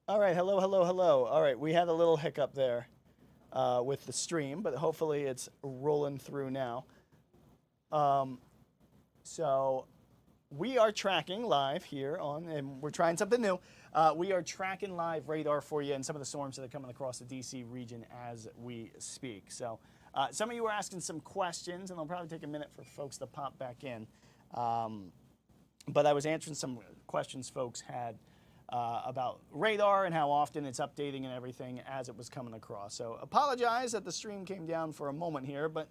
All right, hello, hello, hello. All right, we had a little hiccup there with the stream, but hopefully it's rolling through now. Um, so we are tracking live here on, and we're trying something new. We are tracking live radar for you and some of the storms that are coming across the DC region as we speak. So some of you were asking some questions, and it'll probably take a minute for folks to pop back in. But I was answering some questions folks had about radar and how often it's updating and everything as it was coming across. So apologize that the stream came down for a moment here, but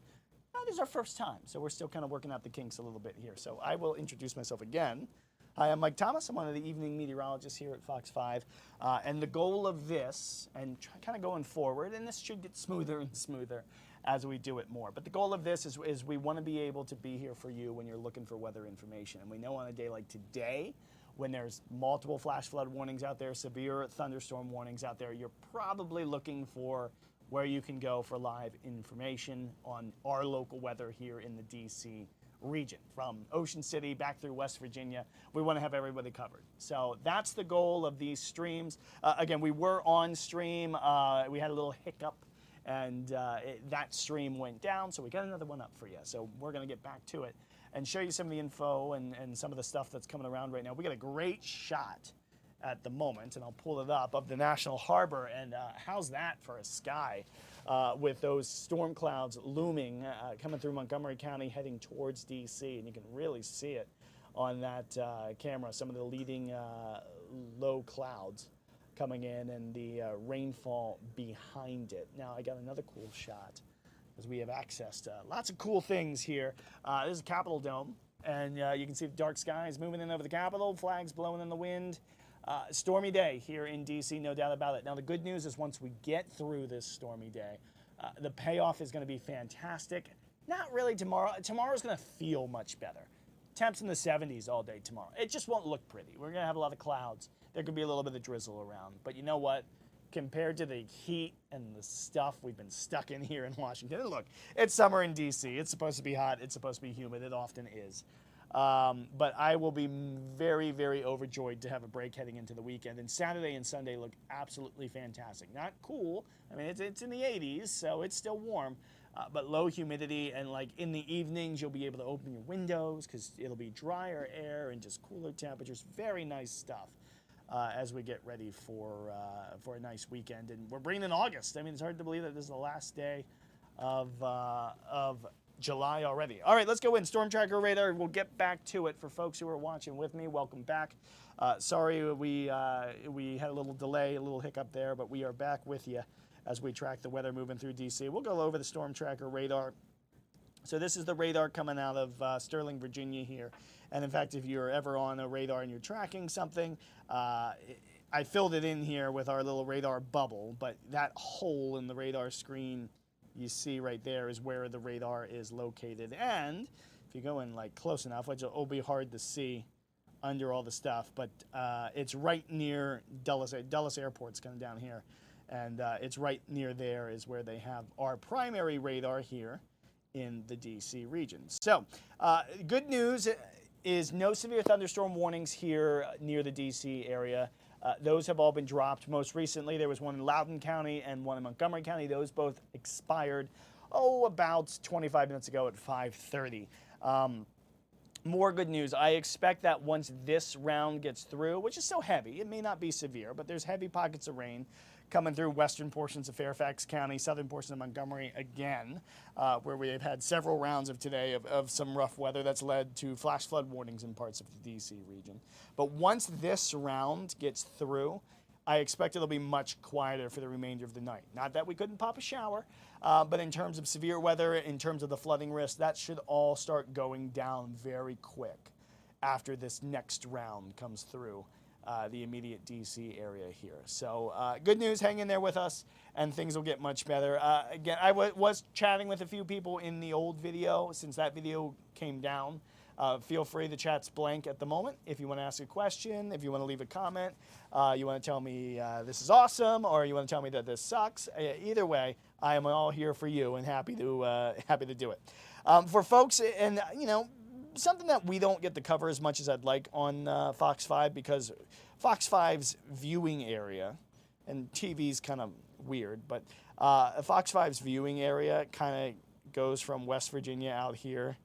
that is our first time. So we're still kind of working out the kinks a little bit here. So I will introduce myself again. Hi, I'm Mike Thomas. I'm one of the evening meteorologists here at Fox 5. And the goal of this, and kind of going forward, and this should get smoother and smoother as we do it more. But the goal of this is we want to be able to be here for you when you're looking for weather information. And we know on a day like today, when there's multiple flash flood warnings out there, severe thunderstorm warnings out there, you're probably looking for where you can go for live information on our local weather here in the DC region. From Ocean City back through West Virginia, we want to have everybody covered. So that's the goal of these streams. Again, we were on stream. We had a little hiccup, and that stream went down, so we got another one up for you. So we're going to get back to it and show you some of the info and some of the stuff that's coming around right now. We got a great shot at the moment, and I'll pull it up, of the National Harbor, and how's that for a sky with those storm clouds looming, coming through Montgomery County, heading towards DC, and you can really see it on that camera, some of the leading low clouds coming in and the rainfall behind it. Now I got another cool shot, as we have access to lots of cool things here. This is Capitol Dome, and you can see the dark skies moving in over the Capitol, flags blowing in the wind. Stormy day here in DC, no doubt about it. Now the good news is once we get through this stormy day, the payoff is going to be fantastic. Not really tomorrow. Tomorrow's going to feel much better. Temps in the 70s all day tomorrow. It just won't look pretty. We're going to have a lot of clouds. There could be a little bit of drizzle around. But you know what? Compared to the heat and the stuff we've been stuck in here in Washington. And look, it's summer in DC. It's supposed to be hot. It's supposed to be humid. It often is. But I will be very, very overjoyed to have a break heading into the weekend. And Saturday and Sunday look absolutely fantastic. Not cool. I mean, it's in the 80s, so it's still warm. But low humidity, and like in the evenings, you'll be able to open your windows because it'll be drier air and just cooler temperatures. Very nice stuff. As we get ready for a nice weekend. And we're bringing in August. I mean, it's hard to believe that this is the last day of July already. All right, let's go in. Storm Tracker Radar. We'll get back to it. For folks who are watching with me, welcome back. Sorry we had a little delay, a little hiccup there, but we are back with you as we track the weather moving through DC. We'll go over the Storm Tracker Radar. So this is the radar coming out of Sterling, Virginia here. And in fact, if you're ever on a radar and you're tracking something, I filled it in here with our little radar bubble, but that hole in the radar screen you see right there is where the radar is located. And if you go in like close enough, which will be hard to see under all the stuff, but it's right near Dulles. Dulles Airport's kind of down here. And it's right near there is where they have our primary radar here in the DC region. So good news is no severe thunderstorm warnings here near the DC area. Those have all been dropped. Most recently, there was one in Loudoun County and one in Montgomery County. Those both expired, about 25 minutes ago at 5:30. More good news. I expect that once this round gets through, which is still heavy, it may not be severe, but there's heavy pockets of rain coming through western portions of Fairfax County, southern portions of Montgomery again, where we have had several rounds of today of some rough weather that's led to flash flood warnings in parts of the DC region. But once this round gets through, I expect it'll be much quieter for the remainder of the night. Not that we couldn't pop a shower, but in terms of severe weather, in terms of the flooding risk, that should all start going down very quick after this next round comes through the immediate DC area here. So good news, hang in there with us, and things will get much better. Again, I was chatting with a few people in the old video. Since that video came down, feel free, the chat's blank at the moment. If you want to ask a question, if you want to leave a comment, you want to tell me this is awesome, or you want to tell me that this sucks, either way, I am all here for you and happy to do it. For folks, and something that we don't get to cover as much as I'd like on Fox 5, because Fox 5's viewing area, and TV's kind of weird, but Fox 5's viewing area kind of goes from West Virginia out here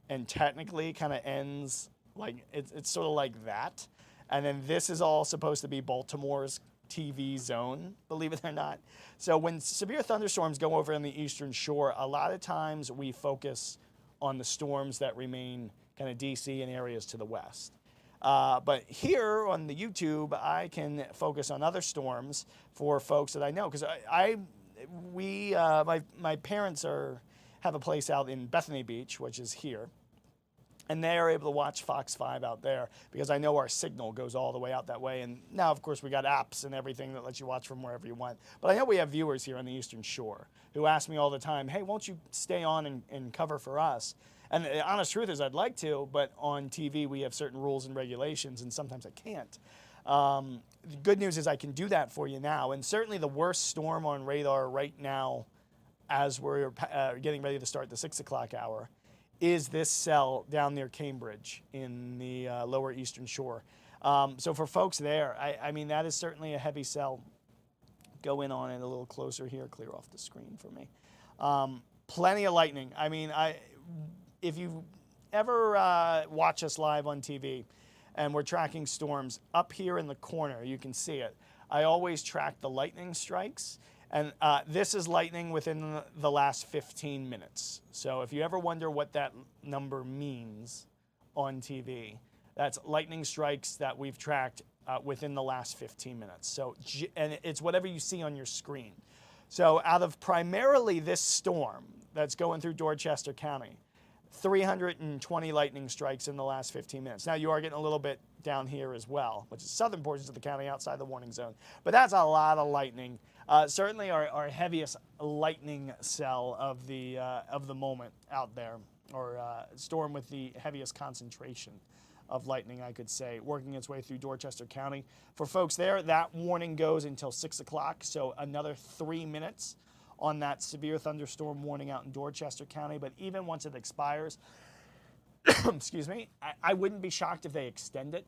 and technically kind of ends like it's sort of like that. And then this is all supposed to be Baltimore's TV zone, believe it or not. So when severe thunderstorms go over on the eastern shore, a lot of times we focus on the storms that remain kind of DC and areas to the west. But here on the YouTube, I can focus on other storms for folks that I know, because my parents have a place out in Bethany Beach, which is here. And they are able to watch Fox 5 out there because I know our signal goes all the way out that way. And now, of course, we got apps and everything that lets you watch from wherever you want. But I know we have viewers here on the Eastern Shore who ask me all the time, hey, won't you stay on and cover for us? And the honest truth is I'd like to, but on TV we have certain rules and regulations, and sometimes I can't. The good news is I can do that for you now. And certainly the worst storm on radar right now, as we're getting ready to start the 6 o'clock hour, is this cell down near Cambridge in the lower Eastern Shore. So for folks there, I mean, that is certainly a heavy cell. Go in on it a little closer here, clear off the screen for me. Plenty of lightning. I mean, if you ever watch us live on TV and we're tracking storms, up here in the corner, you can see it. I always track the lightning strikes. And this is lightning within the last 15 minutes. So if you ever wonder what that number means on TV, that's lightning strikes that we've tracked within the last 15 minutes. So, and it's whatever you see on your screen. So out of primarily this storm that's going through Dorchester County, 320 lightning strikes in the last 15 minutes. Now you are getting a little bit down here as well, which is southern portions of the county outside the warning zone. But that's a lot of lightning. Certainly our heaviest lightning cell of the moment out there, or storm with the heaviest concentration of lightning, I could say, working its way through Dorchester County. For folks there, that warning goes until 6 o'clock, so another 3 minutes on that severe thunderstorm warning out in Dorchester County. But even once it expires, excuse me, I wouldn't be shocked if they extend it.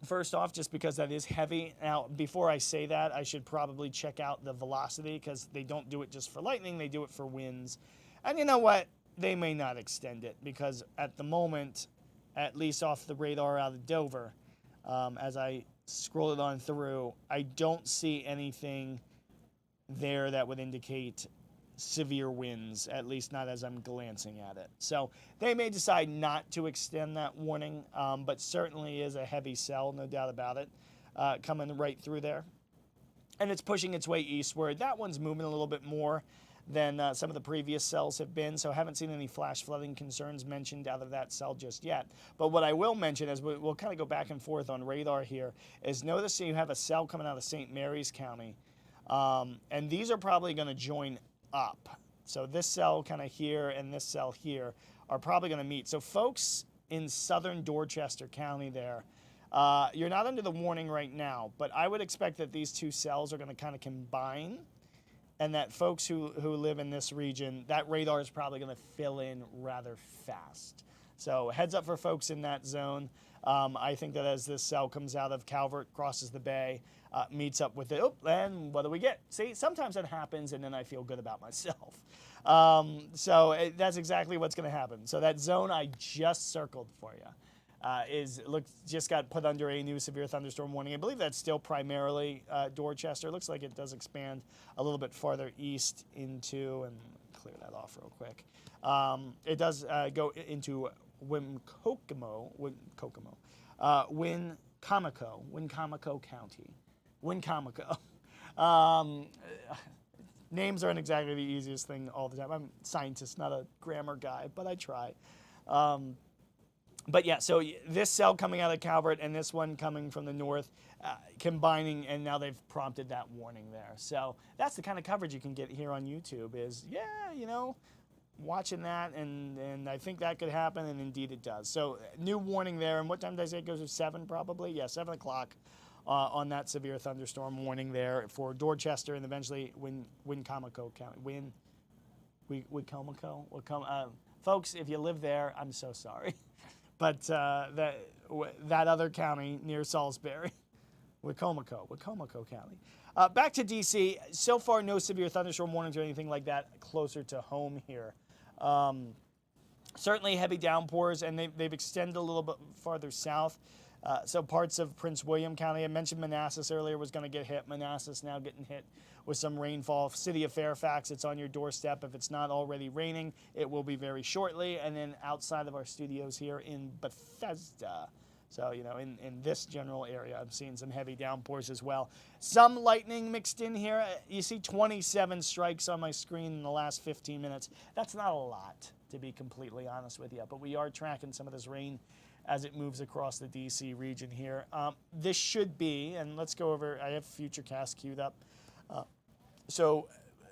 First off, just because that is heavy. Now, before I say that, I should probably check out the velocity, because they don't do it just for lightning, they do it for winds. And you know what? They may not extend it, because at the moment, at least off the radar out of Dover, as I scroll it on through, I don't see anything there that would indicate severe winds, at least not as I'm glancing at it. So they may decide not to extend that warning, but certainly is a heavy cell, no doubt about it, coming right through there. And it's pushing its way eastward. That one's moving a little bit more than some of the previous cells have been, so I haven't seen any flash flooding concerns mentioned out of that cell just yet. But what I will mention, as we'll kind of go back and forth on radar here, is notice you have a cell coming out of St. Mary's County, and these are probably going to join up. So this cell kind of here and this cell here are probably going to meet. So folks in southern Dorchester County there, you're not under the warning right now, but I would expect that these two cells are going to kind of combine, and that folks who live in this region, that radar is probably going to fill in rather fast. So heads up for folks in that zone. I think that as this cell comes out of Calvert, crosses the bay, meets up with it, and what do we get? See, sometimes that happens, and then I feel good about myself. That's exactly what's going to happen. So that zone I just circled for you just got put under a new severe thunderstorm warning. I believe that's still primarily Dorchester. It looks like it does expand a little bit farther east into, and clear that off real quick. It does go into Wincomco County. Wincomco. Names aren't exactly the easiest thing all the time. I'm a scientist, not a grammar guy, but I try. But yeah, so this cell coming out of Calvert and this one coming from the north, combining, and now they've prompted that warning there. So that's the kind of coverage you can get here on YouTube is, watching that, and I think that could happen, and indeed it does. So new warning there, and what time did I say it goes to? 7 probably? Yeah, 7 o'clock on that severe thunderstorm warning there for Dorchester and eventually Wincomco County. Wincomco? Folks, if you live there, I'm so sorry. but that other county near Salisbury, Wicomico County. Back to D.C. So far, no severe thunderstorm warnings or anything like that closer to home here. Certainly heavy downpours, and they've extended a little bit farther south. So parts of Prince William County, I mentioned Manassas earlier was going to get hit. Manassas now getting hit with some rainfall. City of Fairfax, it's on your doorstep. If it's not already raining, it will be very shortly. And then outside of our studios here in Bethesda. So, you know, in this general area, I'm seeing some heavy downpours as well. Some lightning mixed in here. You see 27 strikes on my screen in the last 15 minutes. That's not a lot, to be completely honest with you. But we are tracking some of this rain as it moves across the D.C. region here. This should be, and let's go over, I have Futurecast queued up. So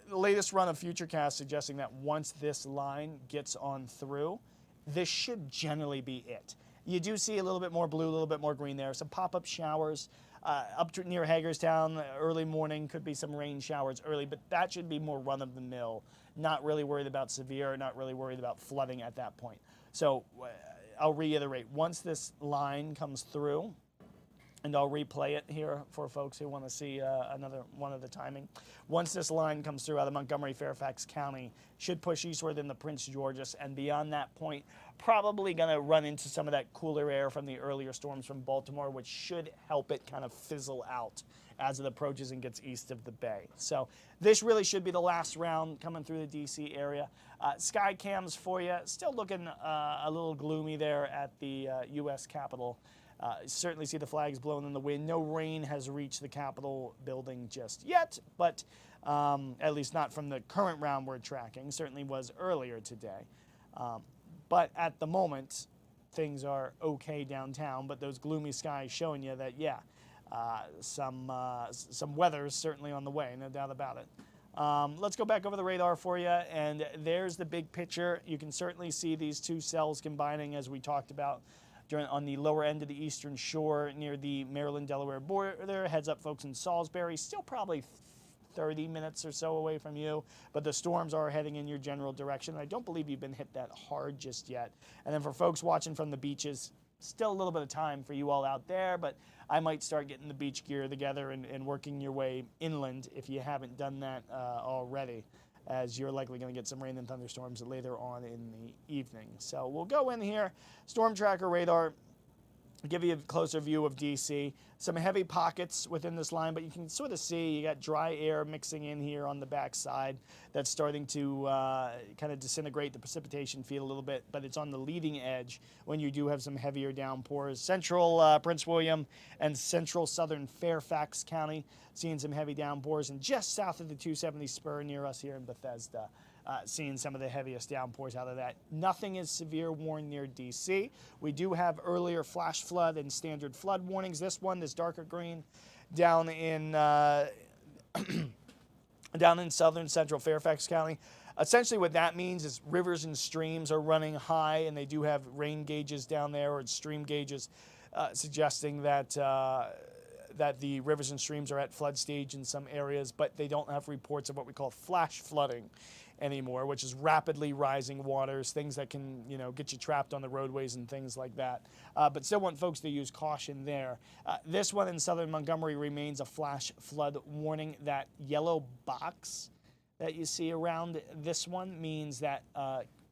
the latest run of Futurecast suggesting that once this line gets on through, this should generally be it. You do see a little bit more blue, a little bit more green there. Some pop-up showers up near Hagerstown, early morning, could be some rain showers early, but that should be more run-of-the-mill. Not really worried about severe, not really worried about flooding at that point. So I'll reiterate, once this line comes through, and I'll replay it here for folks who want to see another one of the timing. Once this line comes through out of Montgomery, Fairfax County, should push eastward into Prince George's, and beyond that point, probably going to run into some of that cooler air from the earlier storms from Baltimore, which should help it kind of fizzle out as it approaches and gets east of the bay. So this really should be the last round coming through the D.C. area. Sky cams for you, still looking a little gloomy there at the U.S. Capitol. Certainly see the flags blowing in the wind. No rain has reached the Capitol building just yet, but at least not from the current round we're tracking. Certainly was earlier today. But at the moment, things are okay downtown, but those gloomy skies showing you that, yeah, some weather is certainly on the way, no doubt about it. Let's go back over the radar for you, and there's the big picture. You can certainly see these two cells combining, as we talked about, on the lower end of the eastern shore near the Maryland-Delaware border. Heads up, folks, in Salisbury. Still probably 30 minutes or so away from you, but the storms are heading in your general direction. I don't believe you've been hit that hard just yet. And then for folks watching from the beaches, still a little bit of time for you all out there, but I might start getting the beach gear together and working your way inland if you haven't done that already, as you're likely going to get some rain and thunderstorms later on in the evening. So we'll go in here, storm tracker radar, give you a closer view of D.C. Some heavy pockets within this line, but you can sort of see you got dry air mixing in here on the backside that's starting to kind of disintegrate the precipitation field a little bit, but it's on the leading edge when you do have some heavier downpours. Central Prince William and central southern Fairfax County seeing some heavy downpours, and just south of the 270 spur near us here in Bethesda, seeing some of the heaviest downpours out of that. Nothing is severe warned near D.C. We do have earlier flash flood and standard flood warnings. This one, this darker green, down in down in southern central Fairfax County. Essentially what that means is rivers and streams are running high, and they do have rain gauges down there, or stream gauges, suggesting that that the rivers and streams are at flood stage in some areas, but they don't have reports of what we call flash flooding anymore, which is rapidly rising waters, things that can, you know, get you trapped on the roadways and things like that. But still want folks to use caution there. This one in southern Montgomery remains a flash flood warning. That yellow box that you see around this one means that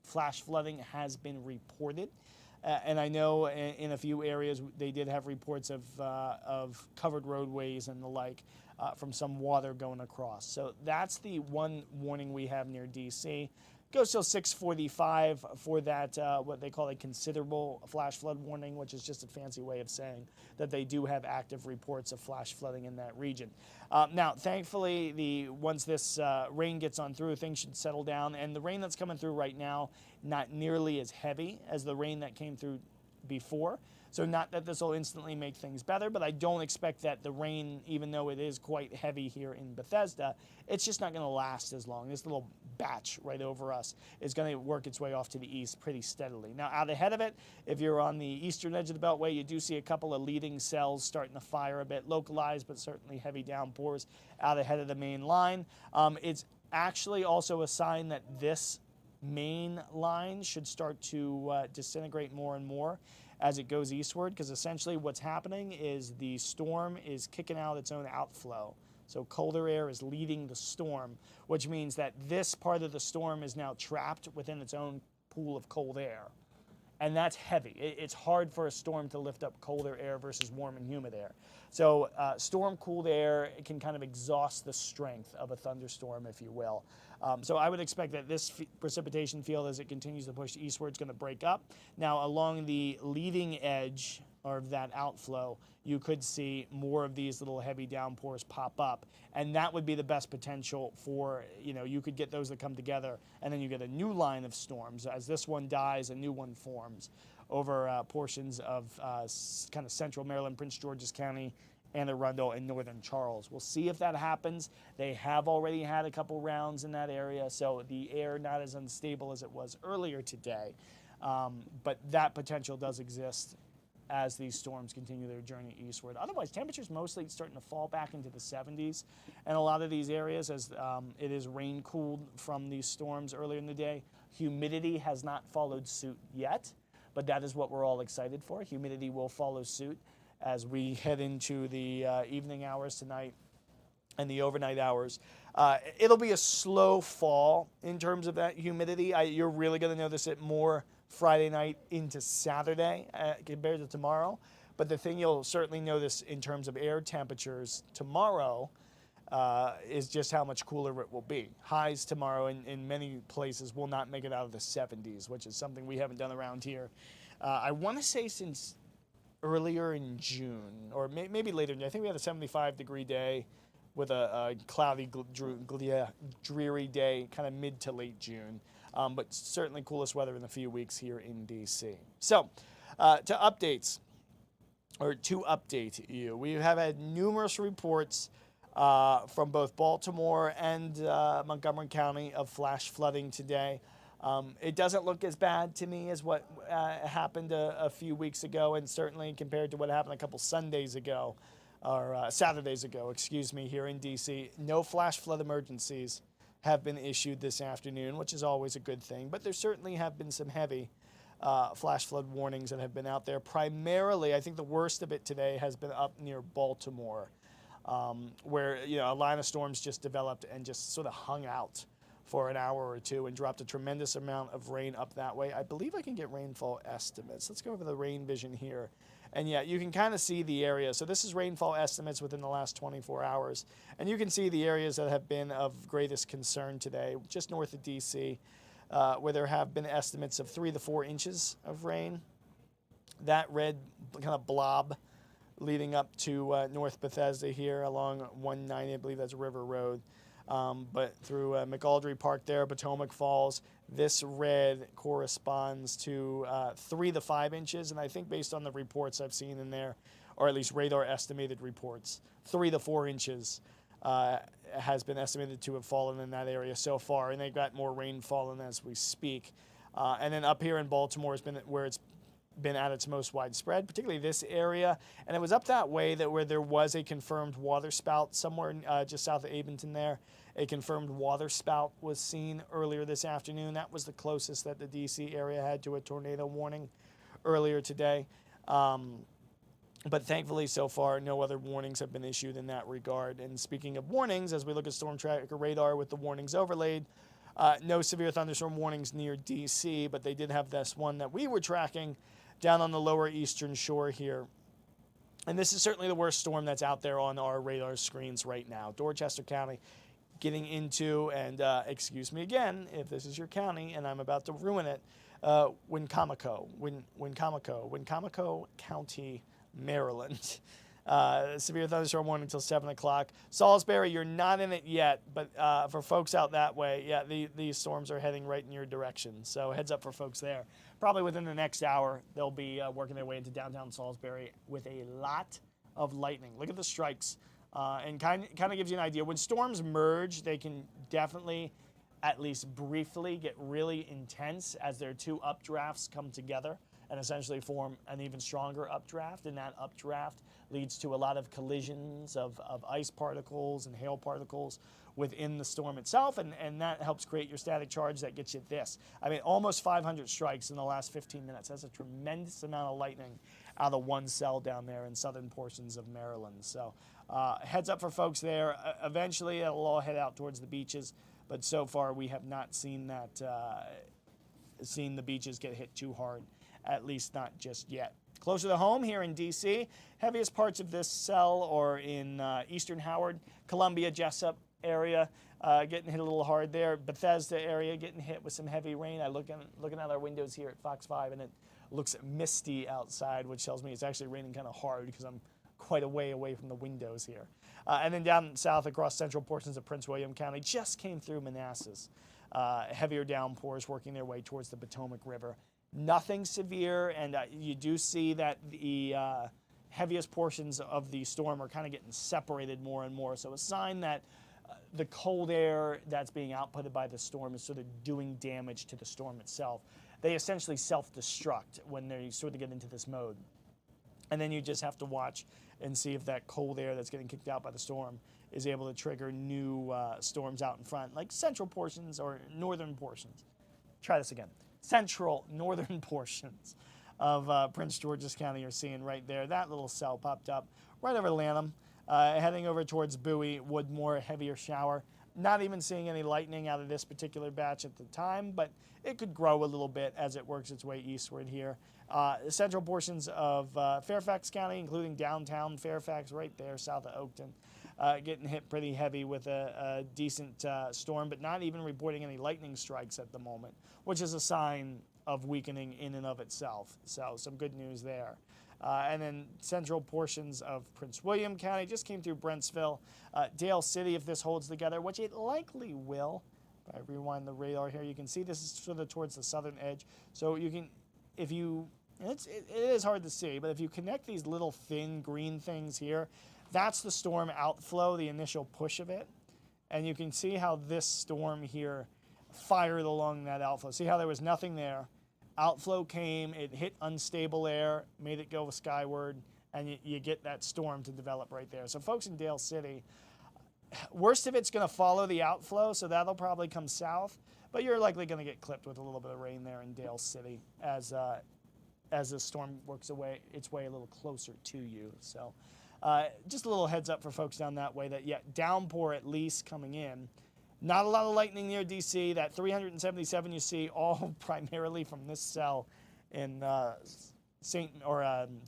flash flooding has been reported. And I know in a few areas they did have reports of covered roadways and the like from some water going across. So that's the one warning we have near D.C. Goes till 6:45 for that, what they call a considerable flash flood warning, which is just a fancy way of saying that they do have active reports of flash flooding in that region. Now, thankfully, once this rain gets on through, things should settle down. And the rain that's coming through right now, not nearly as heavy as the rain that came through before. So not that this will instantly make things better, but I don't expect that the rain, even though it is quite heavy here in Bethesda, it's just not going to last as long. This little batch right over us is going to work its way off to the east pretty steadily. Now, out ahead of it, if you're on the eastern edge of the Beltway, you do see a couple of leading cells starting to fire a bit, localized, but certainly heavy downpours out ahead of the main line. It's actually also a sign that this main line should start to disintegrate more and more as it goes eastward, because essentially what's happening is the storm is kicking out its own outflow. So colder air is leading the storm, which means that this part of the storm is now trapped within its own pool of cold air. And that's heavy. It's hard for a storm to lift up colder air versus warm and humid air. So storm-cooled air can kind of exhaust the strength of a thunderstorm, if you will. So I would expect that this precipitation field, as it continues to push eastward, is going to break up. Now, along the leading edge of that outflow, you could see more of these little heavy downpours pop up. And that would be the best potential for, you could get those that come together, and then you get a new line of storms. As this one dies, a new one forms over portions of kind of central Maryland, Prince George's County, Anne Arundel, and northern Charles. We'll see if that happens. They have already had a couple rounds in that area, so the air not as unstable as it was earlier today. But that potential does exist as these storms continue their journey eastward. Otherwise, temperatures mostly starting to fall back into the 70s. And a lot of these areas, as it is rain-cooled from these storms earlier in the day, humidity has not followed suit yet, but that is what we're all excited for. Humidity will follow suit as we head into the evening hours tonight and the overnight hours. It'll be a slow fall in terms of that humidity. You're really going to notice it more Friday night into Saturday compared to tomorrow. But the thing you'll certainly notice in terms of air temperatures tomorrow is just how much cooler it will be. Highs tomorrow in many places will not make it out of the 70s, which is something we haven't done around here. I want to say since earlier in June, or maybe later. I think we had a 75-degree day with a cloudy, dreary day, kind of mid to late June. But certainly coolest weather in a few weeks here in D.C. So, to update you, we have had numerous reports from both Baltimore and Montgomery County of flash flooding today. It doesn't look as bad to me as what happened a few weeks ago, and certainly compared to what happened a couple Saturdays ago, here in D.C. No flash flood emergencies have been issued this afternoon, which is always a good thing. But there certainly have been some heavy flash flood warnings that have been out there. Primarily, I think the worst of it today has been up near Baltimore, where a line of storms just developed and just sort of hung out for an hour or two and dropped a tremendous amount of rain up that way. I believe I can get rainfall estimates. Let's go over the rain vision here. And yeah, you can kind of see the area. So this is rainfall estimates within the last 24 hours. And you can see the areas that have been of greatest concern today, just north of D.C., where there have been estimates of 3 to 4 inches of rain. That red kind of blob leading up to North Bethesda here along 190, I believe that's River Road. But through McAldry Park there, Potomac Falls, this red corresponds to 3 to 5 inches. And I think based on the reports I've seen in there, or at least radar estimated reports, 3 to 4 inches has been estimated to have fallen in that area so far. And they've got more rain falling as we speak. And then up here in Baltimore has been where it's been at its most widespread, particularly this area. And it was up that way where there was a confirmed water spout somewhere just south of Abington there. A confirmed water spout was seen earlier this afternoon. That was the closest that the D.C. area had to a tornado warning earlier today. But thankfully, so far, no other warnings have been issued in that regard. And speaking of warnings, as we look at Storm Tracker radar with the warnings overlaid, no severe thunderstorm warnings near D.C., but they did have this one that we were tracking down on the lower eastern shore here. And this is certainly the worst storm that's out there on our radar screens right now. Dorchester County getting into, and excuse me again, if this is your county and I'm about to ruin it, Wincamaco County, Maryland. Severe thunderstorm warning until 7 o'clock. Salisbury, you're not in it yet, but for folks out that way, yeah, these storms are heading right in your direction. So heads up for folks there. Probably within the next hour, they'll be working their way into downtown Salisbury with a lot of lightning. Look at the strikes. And kind of gives you an idea. When storms merge, they can definitely, at least briefly, get really intense as their two updrafts come together and essentially form an even stronger updraft, and that updraft leads to a lot of collisions of ice particles and hail particles within the storm itself, and that helps create your static charge that gets you this. I mean, almost 500 strikes in the last 15 minutes. That's a tremendous amount of lightning out of one cell down there in southern portions of Maryland. So heads up for folks there. Eventually, it'll all head out towards the beaches, but so far we have not seen that, seen the beaches get hit too hard, at least not just yet. Closer to home here in D.C., heaviest parts of this cell are in eastern Howard, Columbia, Jessup area, getting hit a little hard there. Bethesda area getting hit with some heavy rain. I looking out our windows here at Fox 5, and it looks misty outside, which tells me it's actually raining kind of hard because I'm quite a way away from the windows here. And then down south across central portions of Prince William County, just came through Manassas. Heavier downpours working their way towards the Potomac River. Nothing severe, and you do see that the heaviest portions of the storm are kind of getting separated more and more. So a sign that the cold air that's being outputted by the storm is sort of doing damage to the storm itself. They essentially self-destruct when they sort of get into this mode. And then you just have to watch and see if that cold air that's getting kicked out by the storm is able to trigger new storms out in front, like central portions or northern portions. Try this again. Central northern portions of Prince George's County you're seeing right there. That little cell popped up right over Lanham, heading over towards Bowie, Woodmore, heavier shower. Not even seeing any lightning out of this particular batch at the time, but it could grow a little bit as it works its way eastward here. Central portions of Fairfax County, including downtown Fairfax right there south of Oakton, getting hit pretty heavy with a decent storm, but not even reporting any lightning strikes at the moment, which is a sign of weakening in and of itself. So some good news there. And then central portions of Prince William County just came through Brentsville. Dale City, if this holds together, which it likely will. If I rewind the radar here, you can see this is sort of towards the southern edge. So you can, if you, it is hard to see, but if you connect these little thin green things here, that's the storm outflow, the initial push of it. And you can see how this storm here fired along that outflow. See how there was nothing there. Outflow came, it hit unstable air, made it go skyward, and you get that storm to develop right there. So folks in Dale City, worst of it's going to follow the outflow, so that'll probably come south, but you're likely going to get clipped with a little bit of rain there in Dale City as the storm works its way a little closer to you. So just a little heads up for folks down that way that, yeah, downpour at least coming in. Not a lot of lightning near D.C. That 377 you see, all primarily from this cell in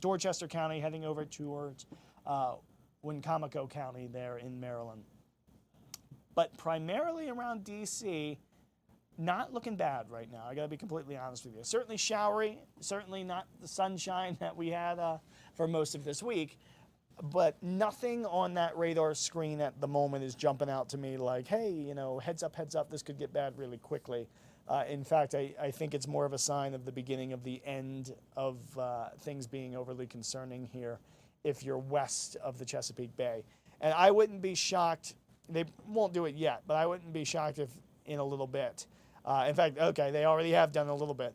Dorchester County, heading over towards Wicomico County there in Maryland. But primarily around D.C., not looking bad right now. I got to be completely honest with you. Certainly showery, certainly not the sunshine that we had for most of this week. But nothing on that radar screen at the moment is jumping out to me like, hey, you know, heads up, this could get bad really quickly. In fact, I think it's more of a sign of the beginning of the end of things being overly concerning here if you're west of the Chesapeake Bay. And I wouldn't be shocked, they won't do it yet, but I wouldn't be shocked if in a little bit. In fact, okay, they already have done a little bit.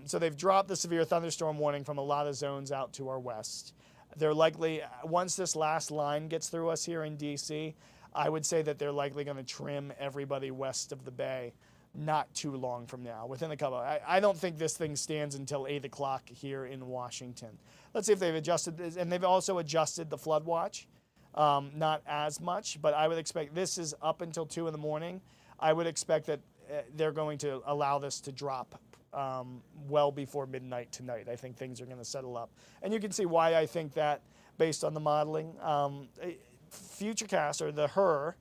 So they've dropped the severe thunderstorm warning from a lot of zones out to our west. They're likely, once this last line gets through us here in D.C., I would say that they're likely going to trim everybody west of the bay not too long from now, within a couple. I don't think this thing stands until 8 o'clock here in Washington. Let's see if they've adjusted this. And they've also adjusted the flood watch. Not as much, but I would expect this is up until 2 in the morning. I would expect that they're going to allow this to drop well before midnight tonight. I think things are going to settle up. And you can see why I think that based on the modeling. Futurecast, or the HER,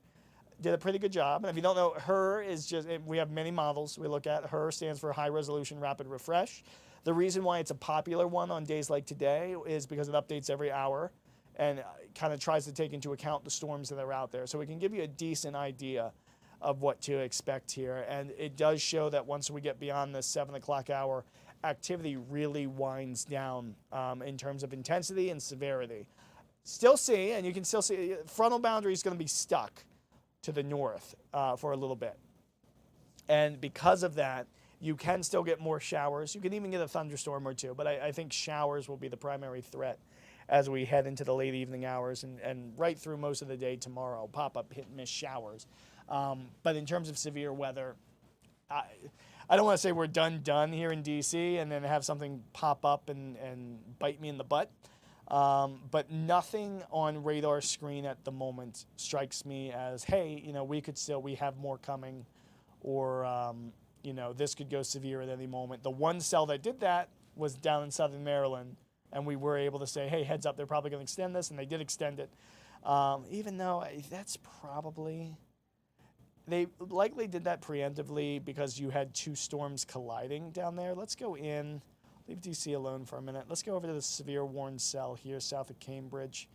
did a pretty good job. And if you don't know, HER is just, we have many models we look at. HER stands for High Resolution Rapid Refresh. The reason why it's a popular one on days like today is because it updates every hour and kind of tries to take into account the storms that are out there. So we can give you a decent idea of what to expect here. And it does show that once we get beyond the 7 o'clock hour, activity really winds down in terms of intensity and severity. Still see, and you can still see, frontal boundary is going to be stuck to the north for a little bit. And because of that, You can still get more showers. You can even get a thunderstorm or two, but I think showers will be the primary threat as we head into the late evening hours and right through most of the day tomorrow, pop-up hit-and-miss showers. But in terms of severe weather, I don't want to say we're done here in D.C. and then have something pop up and bite me in the butt. But nothing on radar screen at the moment strikes me as, hey, we have more coming, or, this could go severe at any moment. The one cell that did that was down in southern Maryland, and we were able to say, hey, heads up, they're probably going to extend this, and they did extend it. Even though that's probably... They likely did that preemptively because you had two storms colliding down there. Let's go in, leave DC alone for a minute. Let's go over to the severe warned cell here south of Cambridge.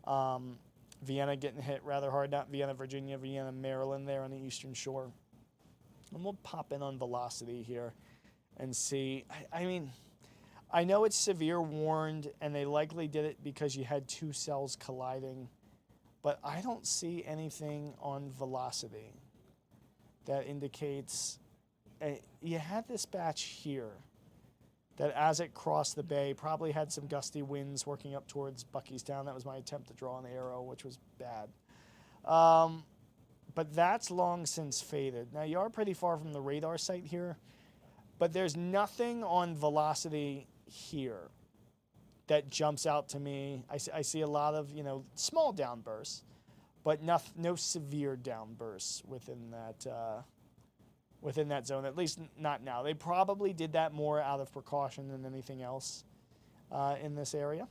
Vienna getting hit rather hard, not Vienna, Virginia, Vienna, Maryland there on the eastern shore. And we'll pop in on velocity here and see. I know it's severe warned, and they likely did it because you had two cells colliding, but I don't see anything on velocity that indicates you had this batch here that as it crossed the bay probably had some gusty winds working up towards Buckystown. That was my attempt to draw an arrow, which was bad. But that's long since faded. Now, you are pretty far from the radar site here, but there's nothing on velocity here that jumps out to me. I see a lot of, small downbursts, but no severe downbursts within that zone, at least not now. They probably did that more out of precaution than anything else in this area.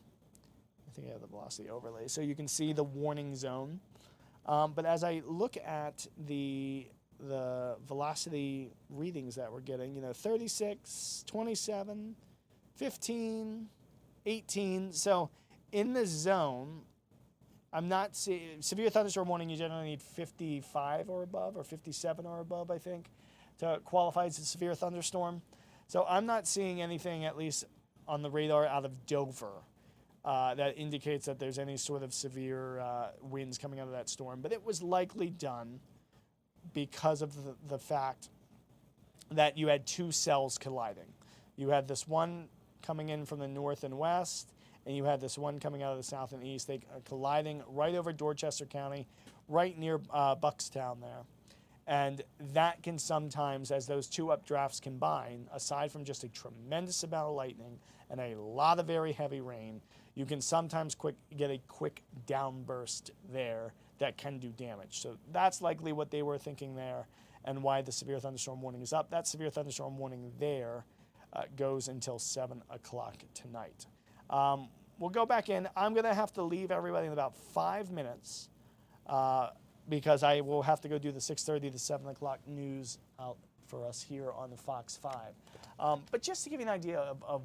I think I have the velocity overlay, so you can see the warning zone. But as I look at the velocity readings that we're getting, 36, 27, 15, 18. So in the zone, I'm not seeing severe thunderstorm warning. You generally need 55 or above, or 57 or above, I think, to qualify as a severe thunderstorm. So I'm not seeing anything, at least on the radar, out of Dover that indicates that there's any sort of severe winds coming out of that storm. But it was likely done because of the fact that you had two cells colliding. You had this one coming in from the north and west, and you had this one coming out of the south and east. They are colliding right over Dorchester County, right near Buckstown there. And that can sometimes, as those two updrafts combine, aside from just a tremendous amount of lightning and a lot of very heavy rain, you can sometimes get a quick downburst there that can do damage. So that's likely what they were thinking there, and why the severe thunderstorm warning is up. That severe thunderstorm warning there goes until 7 o'clock tonight. We'll go back in. I'm going to have to leave everybody in about 5 minutes because I will have to go do the 6:30 to 7 o'clock news out for us here on the Fox 5. But just to give you an idea of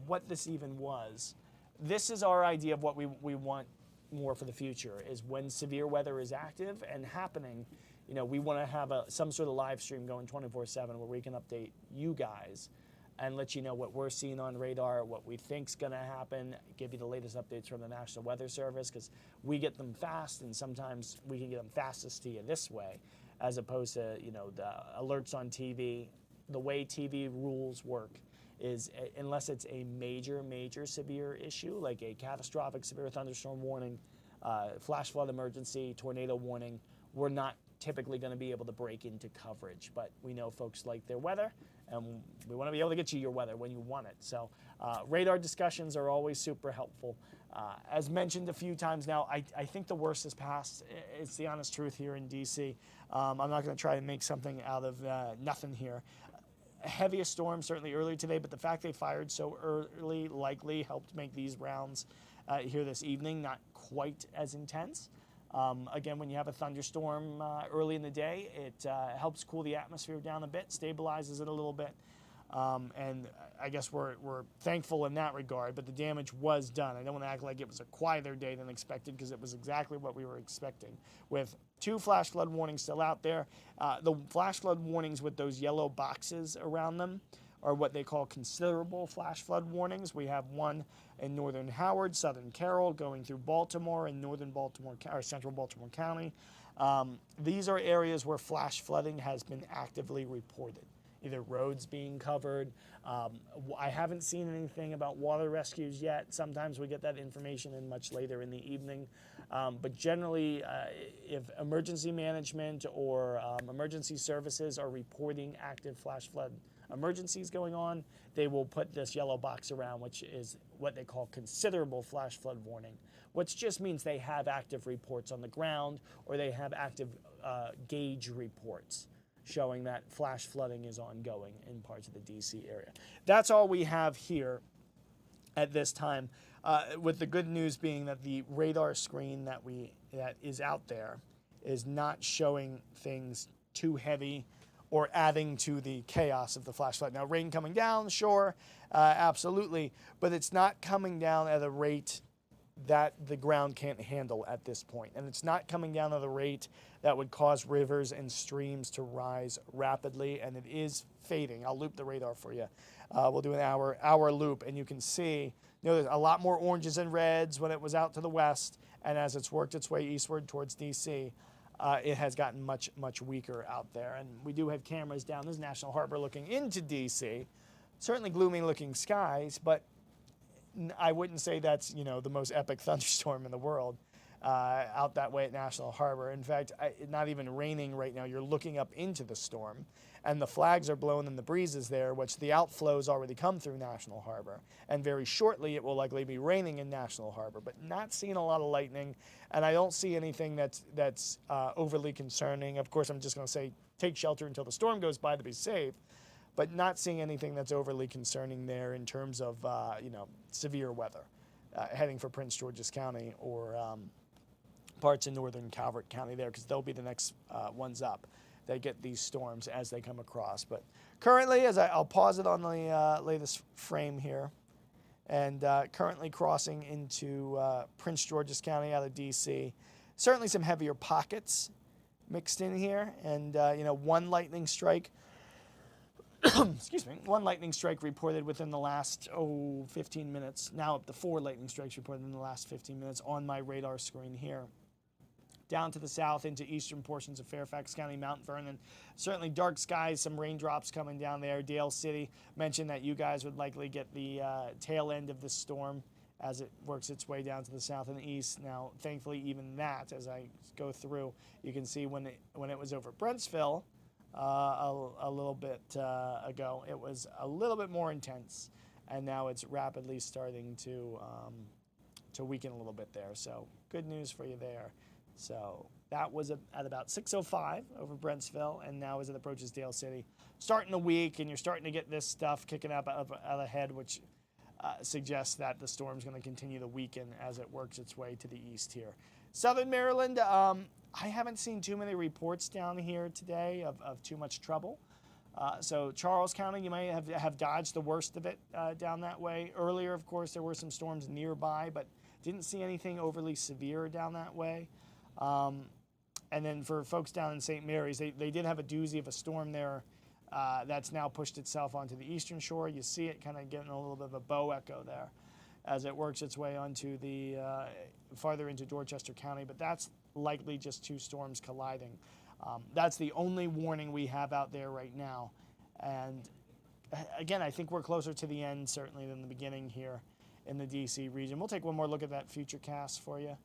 what this even was, this is our idea of what we want more for the future, is when severe weather is active and happening, we want to have some sort of live stream going 24/7 where we can update you guys and let you know what we're seeing on radar, what we think's going to happen, give you the latest updates from the National Weather Service, because we get them fast, and sometimes we can get them fastest to you this way, as opposed to the alerts on TV. The way TV rules work is, unless it's a major severe issue, like a catastrophic severe thunderstorm warning, flash flood emergency, tornado warning, we're not typically going to be able to break into coverage. But we know folks like their weather, and we want to be able to get you your weather when you want it. So radar discussions are always super helpful. As mentioned a few times now, I think the worst is past. It's the honest truth here in D.C. I'm not going to try and make something out of nothing here. Heaviest storm certainly earlier today, but the fact they fired so early likely helped make these rounds here this evening not quite as intense. Again, when you have a thunderstorm early in the day, it helps cool the atmosphere down a bit, stabilizes it a little bit, and I guess we're thankful in that regard, but the damage was done. I don't want to act like it was a quieter day than expected, because it was exactly what we were expecting, with 2 flash flood warnings still out there. The flash flood warnings with those yellow boxes around them are what they call considerable flash flood warnings. We have one in northern Howard, southern Carroll, going through Baltimore and northern Baltimore, or central Baltimore County. These are areas where flash flooding has been actively reported either roads being covered. I haven't seen anything about water rescues yet. Sometimes we get that information in much later in the evening. But generally, if emergency management or emergency services are reporting active flash flood emergencies going on, they will put this yellow box around, which is what they call considerable flash flood warning, which just means they have active reports on the ground or they have active gauge reports showing that flash flooding is ongoing in parts of the DC area. That's all we have here at this time, with the good news being that the radar screen that is out there is not showing things too heavy or adding to the chaos of the flash flood. Now, rain coming down, sure, absolutely, but it's not coming down at a rate that the ground can't handle at this point. And it's not coming down at a rate that would cause rivers and streams to rise rapidly, and it is fading. I'll loop the radar for you. We'll do an hour loop, and you can see, there's a lot more oranges and reds when it was out to the west, and as it's worked its way eastward towards DC, it has gotten much, much weaker out there. And we do have cameras down. There's National Harbor looking into DC. Certainly gloomy looking skies, but I wouldn't say that's, the most epic thunderstorm in the world out that way at National Harbor. In fact, not even raining right now. You're looking up into the storm, and the flags are blowing in the breezes there, which the outflows already come through National Harbor. And very shortly, it will likely be raining in National Harbor, but not seeing a lot of lightning. And I don't see anything that's overly concerning. Of course, I'm just going to say take shelter until the storm goes by to be safe, but not seeing anything that's overly concerning there in terms of, severe weather heading for Prince George's County or parts in northern Calvert County there, because they'll be the next ones up. They get these storms as they come across. But currently, I'll pause it on the latest frame here, and currently crossing into Prince George's County out of DC. Certainly some heavier pockets mixed in here, and one lightning strike. Excuse me, one lightning strike reported within the last 15 minutes. Now up to 4 lightning strikes reported in the last 15 minutes on my radar screen here. Down to the south into eastern portions of Fairfax County, Mount Vernon. Certainly dark skies, some raindrops coming down there. Dale City mentioned that you guys would likely get the tail end of the storm as it works its way down to the south and east. Now, thankfully, even that, as I go through, you can see when it was over Brentsville a little bit ago, it was a little bit more intense, and now it's rapidly starting to weaken a little bit there. So good news for you there. So that was at about 6:05 over Brentsville, and now as it approaches Dale City, starting the week, and you're starting to get this stuff kicking up out ahead, which suggests that the storm's going to continue to weaken as it works its way to the east here. Southern Maryland, I haven't seen too many reports down here today of too much trouble. So Charles County, you might have dodged the worst of it down that way. Earlier, of course, there were some storms nearby, but didn't see anything overly severe down that way. And then for folks down in St. Mary's, they did have a doozy of a storm there that's now pushed itself onto the eastern shore. You see it kind of getting a little bit of a bow echo there as it works its way onto the farther into Dorchester County, but that's likely just 2 storms colliding. That's the only warning we have out there right now. And again, I think we're closer to the end certainly than the beginning here in the DC region. We'll take one more look at that future cast for you,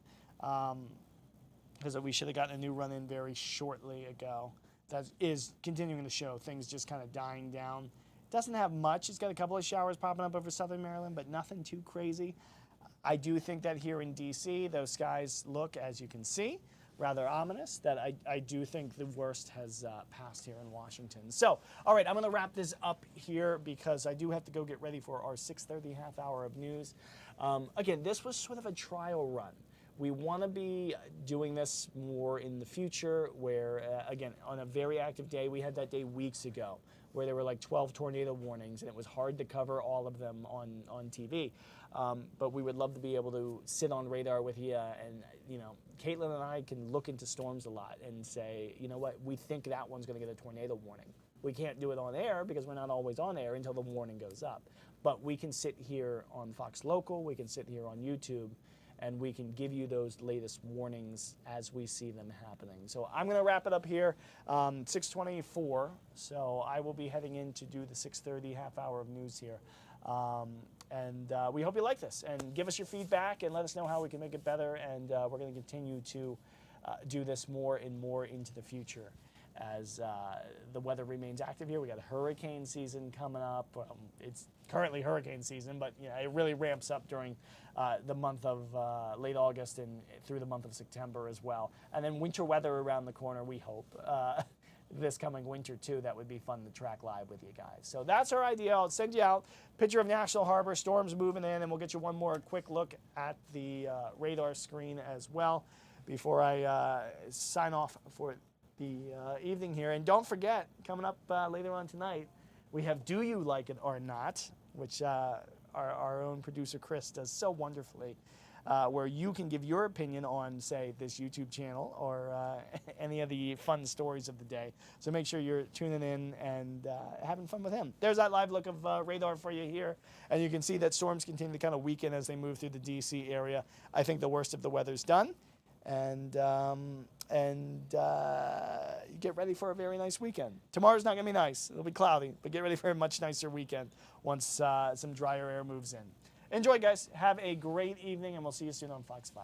because we should have gotten a new run-in very shortly ago. That is continuing to show things just kind of dying down. Doesn't have much. It's got a couple of showers popping up over southern Maryland, but nothing too crazy. I do think that here in DC, those skies look, as you can see, rather ominous, that I do think the worst has passed here in Washington. So, all right, I'm going to wrap this up here because I do have to go get ready for our 6:30 half hour of news. Again, this was sort of a trial run. We want to be doing this more in the future where, again, on a very active day, we had that day weeks ago where there were like 12 tornado warnings, and it was hard to cover all of them on TV. But we would love to be able to sit on radar with you, and Caitlin and I can look into storms a lot and say, you know what, we think that one's going to get a tornado warning. We can't do it on air because we're not always on air until the warning goes up. But we can sit here on Fox Local, we can sit here on YouTube, and we can give you those latest warnings as we see them happening. So I'm going to wrap it up here, 6:24. So I will be heading in to do the 6:30 half hour of news here. And we hope you like this, and give us your feedback and let us know how we can make it better. And we're going to continue to do this more and more into the future as the weather remains active here. We got a hurricane season coming up. It's currently hurricane season, but it really ramps up during the month of late August and through the month of September as well. And then winter weather around the corner, we hope. This coming winter too, that would be fun to track live with you guys. So that's our idea. I'll send you out a picture of National Harbor, storms moving in, and we'll get you one more quick look at the radar screen as well before I sign off for the evening here. And don't forget, coming up later on tonight, we have Do You Like It or Not, which our own producer Chris does so wonderfully, where you can give your opinion on, say, this YouTube channel or any of the fun stories of the day. So make sure you're tuning in and having fun with him. There's that live look of radar for you here. And you can see that storms continue to kind of weaken as they move through the D.C. area. I think the worst of the weather's done. And get ready for a very nice weekend. Tomorrow's not going to be nice. It'll be cloudy, but get ready for a much nicer weekend once some drier air moves in. Enjoy, guys. Have a great evening, and we'll see you soon on Fox 5.